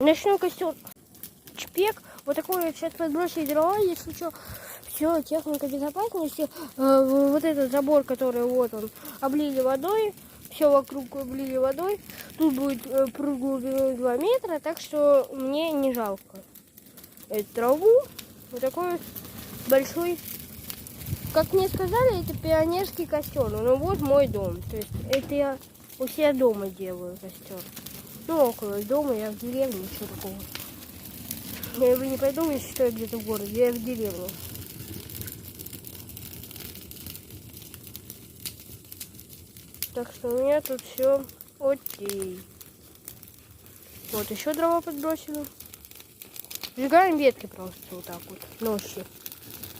Ночной костер. Чпек. Вот такой вот сейчас подбросили дрова, если что. Все, техника безопасности. Вот этот забор, который вот он, облили водой. Все вокруг облили водой. Тут будет пруд глубиной 2 метра, так что мне не жалко эту траву. Вот такой вот большой. Как мне сказали, это пионерский костер. Ну вот мой дом. То есть это я у себя дома делаю костер. Ну, около дома, я в деревне, ничего такого. Вы не подумайте, что я где-то в городе, я в деревне. Так что у меня тут все окей. Вот еще дрова подбросили. Сжигаем ветки просто вот так вот ночью.